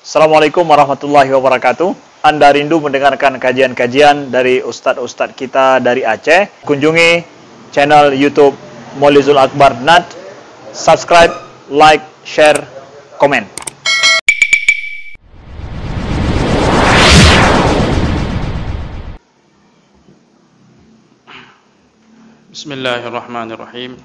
Assalamualaikum warahmatullahi wabarakatuh. Anda rindu mendengarkan kajian-kajian dari ustadz-ustadz kita dari Aceh? Kunjungi channel YouTube Maulizul Akbar NAD. Subscribe, like, share, komen. Bismillahirrahmanirrahim.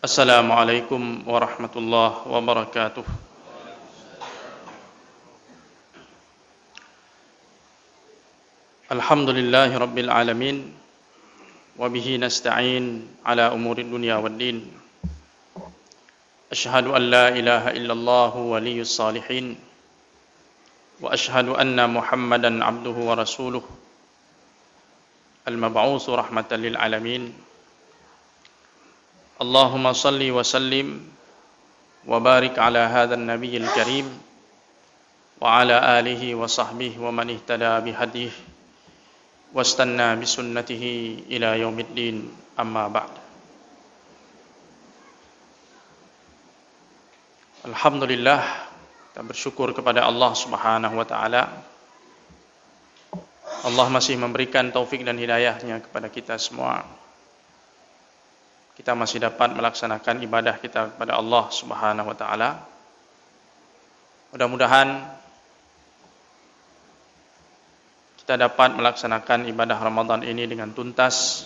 Assalamualaikum warahmatullahi wabarakatuh. Alhamdulillahi rabbil alamin. Wabihi nasta'in ala umuri dunya waddin. Ashhadu an la ilaha illallah waliyyus salihin. Wa ashhadu anna Muhammadan abduhu wa rasuluh. Al-mab'uts rahmatan lil alamin. Allahumma salli wa sallim wa barik ala hadzal nabiyil karim wa ala alihi wa sahbihi wa man ihtada bihadih wastanna bisunnatihi ila yaumiddin, amma ba'd. Alhamdulillah, kita bersyukur kepada Allah Subhanahu wa taala. Allah masih memberikan taufik dan hidayahnya kepada kita semua. Kita masih dapat melaksanakan ibadah kita kepada Allah Subhanahu wa taala. Mudah-mudahan kita dapat melaksanakan ibadah Ramadan ini dengan tuntas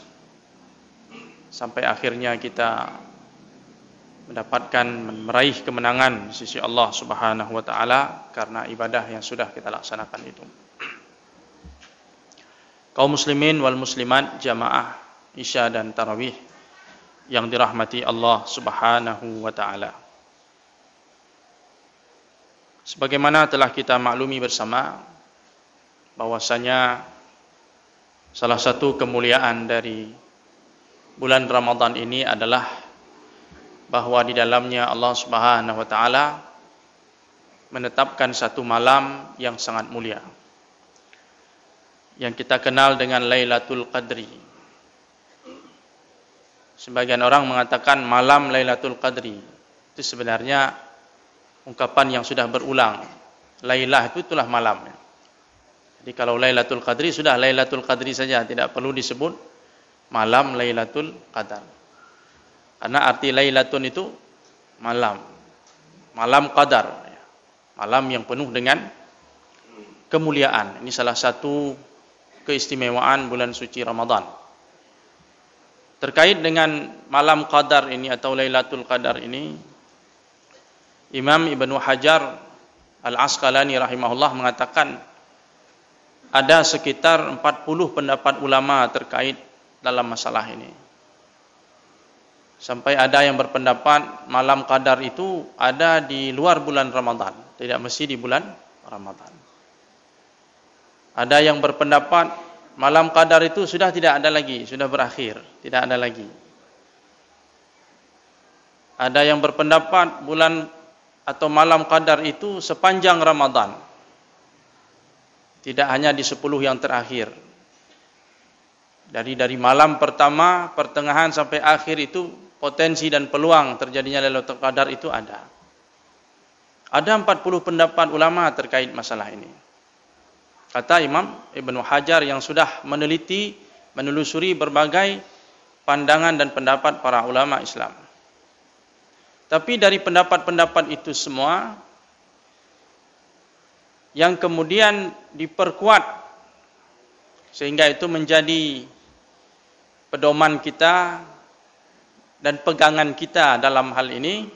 sampai akhirnya kita mendapatkan meraih kemenangan di sisi Allah Subhanahu wa taala karena ibadah yang sudah kita laksanakan itu. Kaum muslimin wal muslimat jamaah Isya dan Tarawih yang dirahmati Allah Subhanahu wa taala. Sebagaimana telah kita maklumi bersama bahwasanya salah satu kemuliaan dari bulan Ramadan ini adalah bahwa di dalamnya Allah Subhanahu wa taala menetapkan satu malam yang sangat mulia yang kita kenal dengan Lailatul Qadri. Sebagian orang mengatakan malam Lailatul Qadri. Itu sebenarnya ungkapan yang sudah berulang. Lailah itu itulah malam. Jadi kalau Lailatul Qadri sudah Lailatul Qadri saja, tidak perlu disebut malam Lailatul Qadar. Karena arti Lailatun itu malam. Malam Qadar. Malam yang penuh dengan kemuliaan. Ini salah satu keistimewaan bulan suci Ramadan. Terkait dengan malam Qadar ini atau Lailatul Qadar ini, Imam Ibnu Hajar Al-Asqalani rahimahullah mengatakan ada sekitar 40 pendapat ulama terkait dalam masalah ini. Sampai ada yang berpendapat malam Qadar itu ada di luar bulan Ramadan, tidak mesti di bulan Ramadan. Ada yang berpendapat malam Qadar itu sudah tidak ada lagi, sudah berakhir, tidak ada lagi. Ada yang berpendapat bulan atau malam Qadar itu sepanjang Ramadan, tidak hanya di 10 yang terakhir. Dari malam pertama, pertengahan sampai akhir itu potensi dan peluang terjadinya Lailatul Qadar itu ada. Ada 40 pendapat ulama terkait masalah ini. Kata Imam Ibnu Hajar yang sudah meneliti, menelusuri berbagai pandangan dan pendapat para ulama Islam. Tapi dari pendapat-pendapat itu semua yang kemudian diperkuat sehingga itu menjadi pedoman kita dan pegangan kita dalam hal ini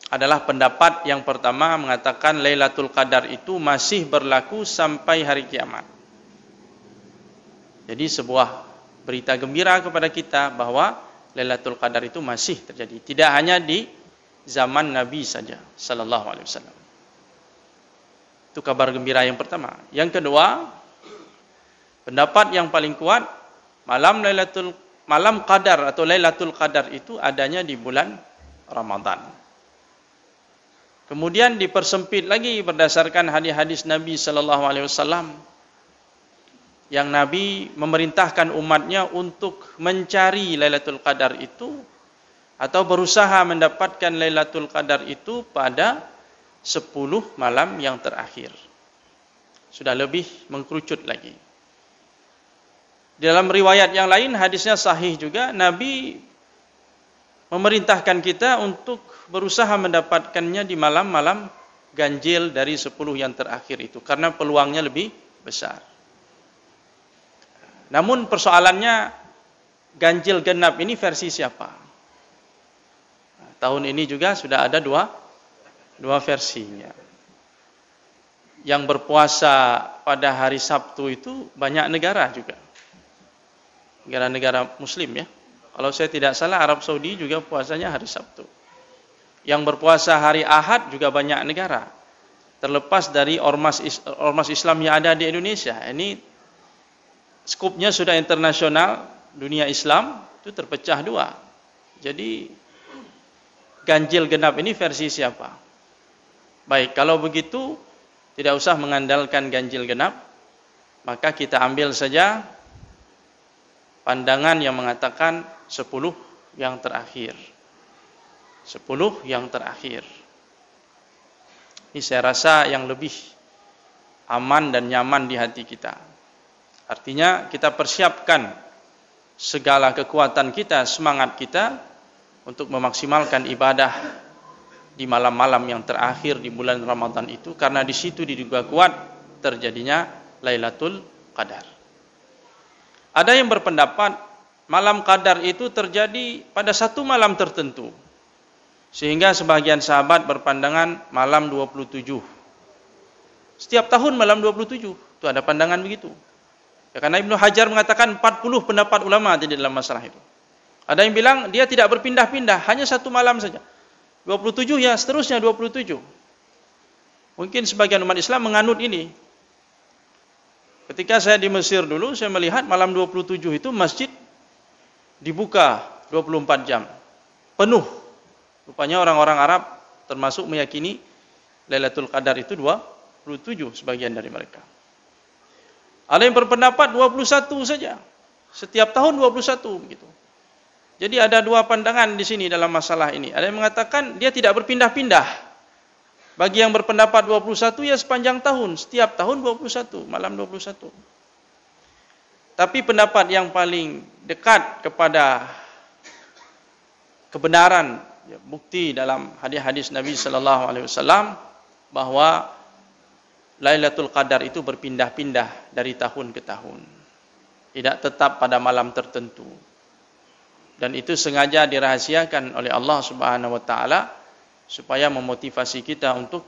adalah pendapat yang pertama mengatakan Lailatul Qadar itu masih berlaku sampai hari kiamat. Jadi sebuah berita gembira kepada kita bahwa Lailatul Qadar itu masih terjadi, tidak hanya di zaman Nabi saja sallallahu alaihi wasallam. Itu kabar gembira yang pertama. Yang kedua, pendapat yang paling kuat malam Qadar atau Lailatul Qadar itu adanya di bulan Ramadan. Kemudian dipersempit lagi berdasarkan hadis-hadis Nabi sallallahu alaihi wasallam yang Nabi memerintahkan umatnya untuk mencari Lailatul Qadar itu atau berusaha mendapatkan Lailatul Qadar itu pada 10 malam yang terakhir. Sudah lebih mengkerucut lagi. Di dalam riwayat yang lain, hadisnya sahih juga, Nabi memerintahkan kita untuk berusaha mendapatkannya di malam-malam ganjil dari 10 yang terakhir itu, karena peluangnya lebih besar. Namun persoalannya, ganjil genap ini versi siapa? Tahun ini juga sudah ada dua versinya. Yang berpuasa pada hari Sabtu itu banyak negara juga. Negara-negara Muslim ya. Kalau saya tidak salah, Arab Saudi juga puasanya hari Sabtu. Yang berpuasa hari Ahad juga banyak negara. Terlepas dari ormas Islam yang ada di Indonesia. Ini skupnya sudah internasional, dunia Islam itu terpecah dua. Jadi ganjil genap ini versi siapa? Baik, kalau begitu tidak usah mengandalkan ganjil genap, maka kita ambil saja pandangan yang mengatakan 10 yang terakhir. 10 yang terakhir. Ini saya rasa yang lebih aman dan nyaman di hati kita. Artinya kita persiapkan segala kekuatan kita, semangat kita untuk memaksimalkan ibadah di malam-malam yang terakhir di bulan Ramadan itu, karena di situ diduga kuat terjadinya Lailatul Qadar. Ada yang berpendapat malam Qadar itu terjadi pada satu malam tertentu, sehingga sebagian sahabat berpandangan malam 27. Setiap tahun malam 27, itu ada pandangan begitu. Ya, karena Ibnu Hajar mengatakan 40 pendapat ulama di dalam masalah itu. Ada yang bilang dia tidak berpindah-pindah, hanya satu malam saja. 27 ya, seterusnya 27. Mungkin sebagian umat Islam menganut ini. Ketika saya di Mesir dulu, saya melihat malam 27 itu masjid dibuka 24 jam. Penuh. Rupanya orang-orang Arab termasuk meyakini Lailatul Qadar itu 27 sebagian dari mereka. Ada yang berpendapat 21 saja. Setiap tahun 21 begitu. Jadi ada dua pandangan di sini dalam masalah ini. Ada yang mengatakan dia tidak berpindah-pindah. Bagi yang berpendapat 21 ya sepanjang tahun, setiap tahun 21, malam 21. Tapi pendapat yang paling dekat kepada kebenaran, ya, bukti dalam hadis-hadis Nabi sallallahu alaihi wasallam bahwa Lailatul Qadar itu berpindah-pindah dari tahun ke tahun. Tidak tetap pada malam tertentu. Dan itu sengaja dirahasiakan oleh Allah Subhanahu wa taala supaya memotivasi kita untuk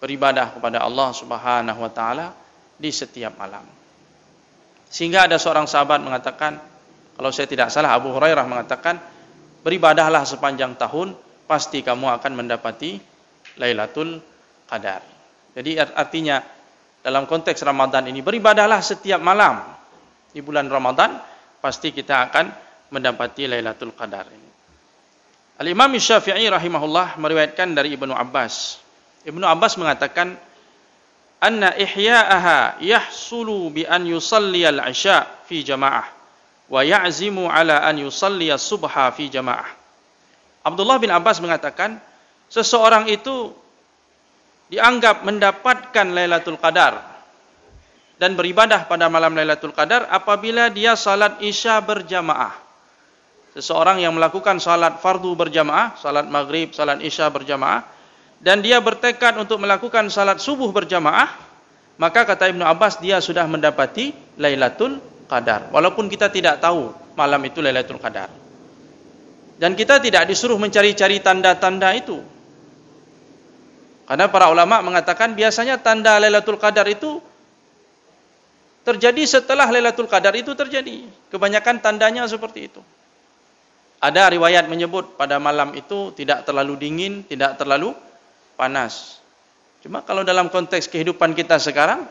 beribadah kepada Allah Subhanahu wa taala di setiap malam. Sehingga ada seorang sahabat mengatakan, kalau saya tidak salah Abu Hurairah mengatakan, beribadahlah sepanjang tahun, pasti kamu akan mendapati Lailatul Qadar. Jadi artinya dalam konteks Ramadan ini, beribadahlah setiap malam di bulan Ramadan, pasti kita akan mendapati Lailatul Qadar ini. Al-Imam Syafi'i rahimahullah meriwayatkan dari Ibnu Abbas. Ibnu Abbas mengatakan, anna ihya'aha yahsulu bi an yusalli al-'isya fi jama'ah wa ya'zimu ala an yusalli as-subha fi jama'ah. Abdullah bin Abbas mengatakan, seseorang itu dianggap mendapatkan Lailatul Qadar dan beribadah pada malam Lailatul Qadar apabila dia salat Isya berjamaah. Seseorang yang melakukan salat fardu berjamaah, salat maghrib, salat Isya berjamaah, dan dia bertekad untuk melakukan salat subuh berjamaah, maka kata Ibnu Abbas dia sudah mendapati Lailatul Qadar. Walaupun kita tidak tahu malam itu Lailatul Qadar. Dan kita tidak disuruh mencari-cari tanda-tanda itu. Karena para ulama mengatakan biasanya tanda Lailatul Qadar itu terjadi setelah Lailatul Qadar itu terjadi. Kebanyakan tandanya seperti itu. Ada riwayat menyebut pada malam itu tidak terlalu dingin, tidak terlalu panas. Cuma kalau dalam konteks kehidupan kita sekarang,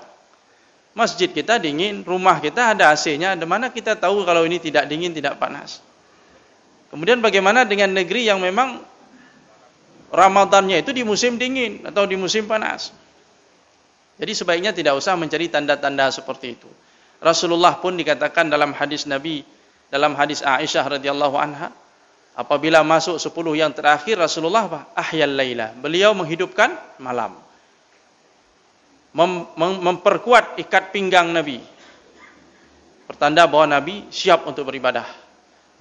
masjid kita dingin, rumah kita ada AC-nya, di mana kita tahu kalau ini tidak dingin, tidak panas. Kemudian bagaimana dengan negeri yang memang Ramadannya itu di musim dingin atau di musim panas? Jadi sebaiknya tidak usah mencari tanda-tanda seperti itu. Rasulullah pun dikatakan dalam hadis Nabi, dalam hadis Aisyah radhiyallahu anha, Apabila masuk 10 yang terakhir, Rasulullah ahyal laila. Beliau menghidupkan malam. Memperkuat ikat pinggang Nabi. Pertanda bahwa Nabi siap untuk beribadah.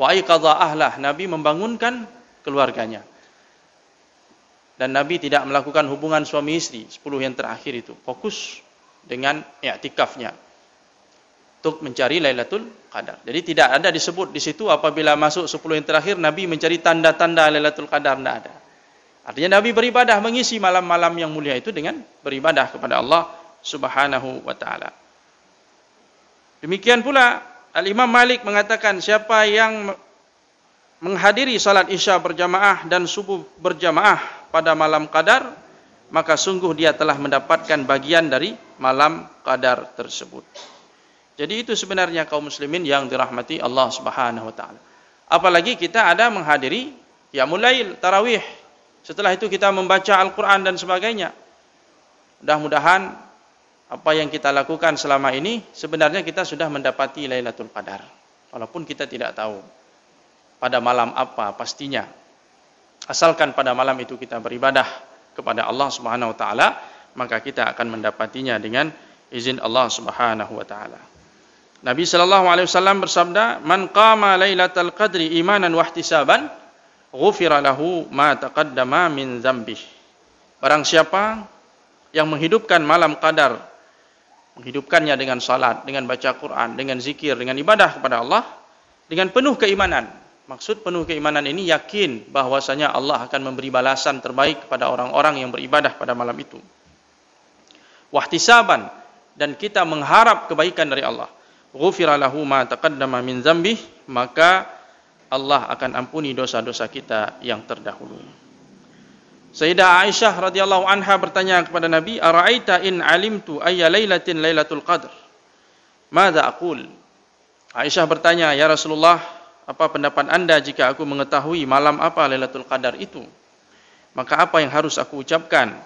Wa aiqadha ahlah. Nabi membangunkan keluarganya. Dan Nabi tidak melakukan hubungan suami istri 10 yang terakhir itu. Fokus dengan i'tikafnya untuk mencari Lailatul Qadar. Jadi tidak ada disebut di situ apabila masuk 10 yang terakhir Nabi mencari tanda-tanda Lailatul Qadar, tidak ada. Artinya Nabi beribadah, mengisi malam-malam yang mulia itu dengan beribadah kepada Allah Subhanahu wa taala. Demikian pula Al-Imam Malik mengatakan, siapa yang menghadiri salat Isya berjamaah dan subuh berjamaah pada malam Qadar, maka sungguh dia telah mendapatkan bagian dari malam Qadar tersebut. Jadi itu sebenarnya kaum muslimin yang dirahmati Allah Subhanahu wa taala. Apalagi kita ada menghadiri qiyamul lail, tarawih. Setelah itu kita membaca Al-Qur'an dan sebagainya. Mudah-mudahan apa yang kita lakukan selama ini sebenarnya kita sudah mendapati Lailatul Qadar. Walaupun kita tidak tahu pada malam apa pastinya. Asalkan pada malam itu kita beribadah kepada Allah Subhanahu wa taala, maka kita akan mendapatinya dengan izin Allah Subhanahu wa taala. Nabi sallallahu alaihi wasallam bersabda, "Man qama lailatal qadri imanan wa ihtisaban, ghufira lahu ma taqaddama min dzambih." Barang siapa yang menghidupkan malam Qadar, menghidupkannya dengan salat, dengan baca Quran, dengan zikir, dengan ibadah kepada Allah, dengan penuh keimanan. Maksud penuh keimanan ini yakin bahwasanya Allah akan memberi balasan terbaik kepada orang-orang yang beribadah pada malam itu. Wahtisaban, dan kita mengharap kebaikan dari Allah. Ghufira lahu ma taqaddama min dzambih, maka Allah akan ampuni dosa-dosa kita yang terdahulu. Sayyidah Aisyah radhiyallahu anha bertanya kepada Nabi, "Ara'aita in alimtu ayya lailatin lailatul qadr? Madza aqul?" Aisyah bertanya, "Ya Rasulullah, apa pendapat Anda jika aku mengetahui malam apa Lailatul Qadar itu? Maka apa yang harus aku ucapkan?"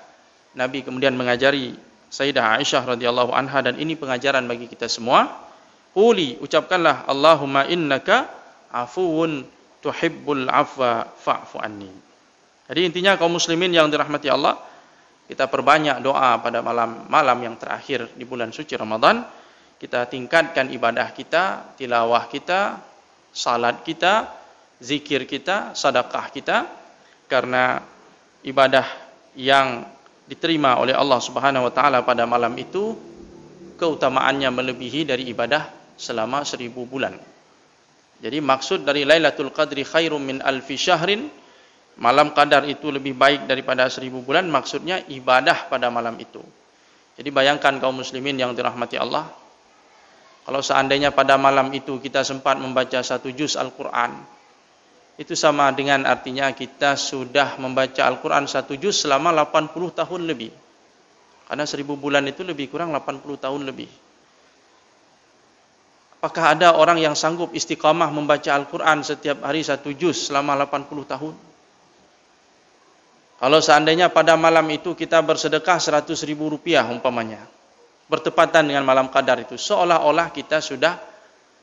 Nabi kemudian mengajari Sayyidah Aisyah radhiyallahu anha, dan ini pengajaran bagi kita semua. Quli, ucapkanlah, Allahumma innaka afuwun tuhibbul afwa fa'fu anni. Jadi intinya kaum muslimin yang dirahmati Allah, kita perbanyak doa pada malam yang terakhir di bulan suci Ramadan. Kita tingkatkan ibadah kita, tilawah kita, salat kita, zikir kita, sedekah kita, karena ibadah yang diterima oleh Allah Subhanahu wa taala pada malam itu keutamaannya melebihi dari ibadah selama 1000 bulan. Jadi maksud dari Lailatul Qadri khairum min alfi syahrin, malam Qadar itu lebih baik daripada 1000 bulan, maksudnya ibadah pada malam itu. Jadi bayangkan kaum muslimin yang dirahmati Allah, kalau seandainya pada malam itu kita sempat membaca 1 juz Al-Quran, itu sama dengan artinya kita sudah membaca Al-Quran 1 juz selama 80 tahun lebih. Karena 1000 bulan itu lebih kurang 80 tahun lebih. Apakah ada orang yang sanggup istiqamah membaca Al-Quran setiap hari 1 juz selama 80 tahun? Kalau seandainya pada malam itu kita bersedekah 100.000 rupiah umpamanya, bertepatan dengan malam Qadar itu, seolah-olah kita sudah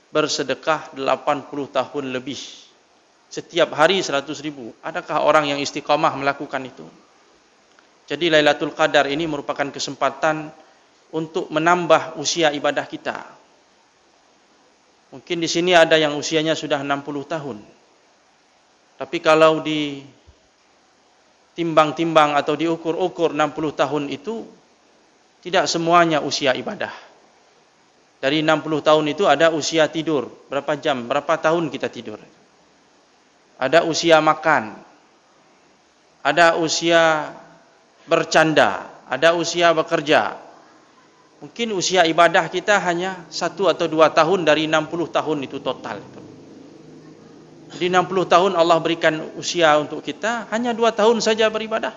bersedekah 80 tahun lebih. Setiap hari 100.000. Adakah orang yang istiqamah melakukan itu? Jadi Lailatul Qadar ini merupakan kesempatan untuk menambah usia ibadah kita. Mungkin di sini ada yang usianya sudah 60 tahun. Tapi kalau ditimbang-timbang atau diukur-ukur 60 tahun itu tidak semuanya usia ibadah. Dari 60 tahun itu ada usia tidur, berapa jam, berapa tahun kita tidur. Ada usia makan, ada usia bercanda, ada usia bekerja. Mungkin usia ibadah kita hanya 1 atau 2 tahun dari 60 tahun itu total. Jadi 60 tahun Allah berikan usia untuk kita, hanya 2 tahun saja beribadah.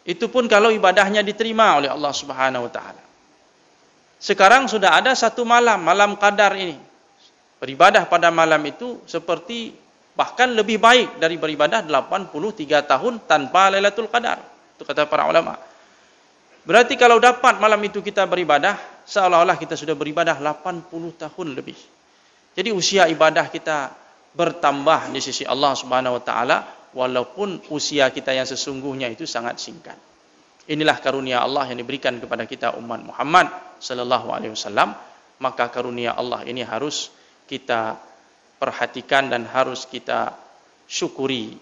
Itu pun kalau ibadahnya diterima oleh Allah Subhanahu wa taala. Sekarang sudah ada 1 malam, malam Qadar ini. Beribadah pada malam itu seperti bahkan lebih baik dari beribadah 83 tahun tanpa Lailatul Qadar. Itu kata para ulama. Berarti kalau dapat malam itu kita beribadah, seolah-olah kita sudah beribadah 80 tahun lebih. Jadi usia ibadah kita bertambah di sisi Allah Subhanahu wa taala walaupun usia kita yang sesungguhnya itu sangat singkat. Inilah karunia Allah yang diberikan kepada kita umat Muhammad sallallahu alaihi wasallam. Maka karunia Allah ini harus kita perhatikan dan harus kita syukuri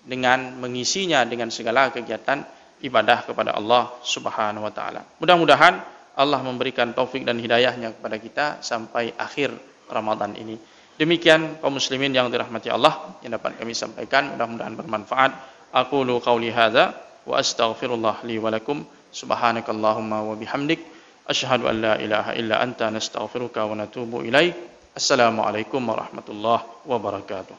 dengan mengisinya dengan segala kegiatan ibadah kepada Allah Subhanahu wa taala. Mudah-mudahan Allah memberikan taufik dan hidayahnya kepada kita sampai akhir Ramadan ini. Demikian kaum muslimin yang dirahmati Allah yang dapat kami sampaikan, mudah-mudahan bermanfaat. Aqulu qauli hadza wa astaghfirullah li wa lakum. Subhanakallahumma wa bihamdik asyhadu an la ilaha illa anta nastaghfiruka wa natubu ilaik. Assalamualaikum warahmatullahi wabarakatuh.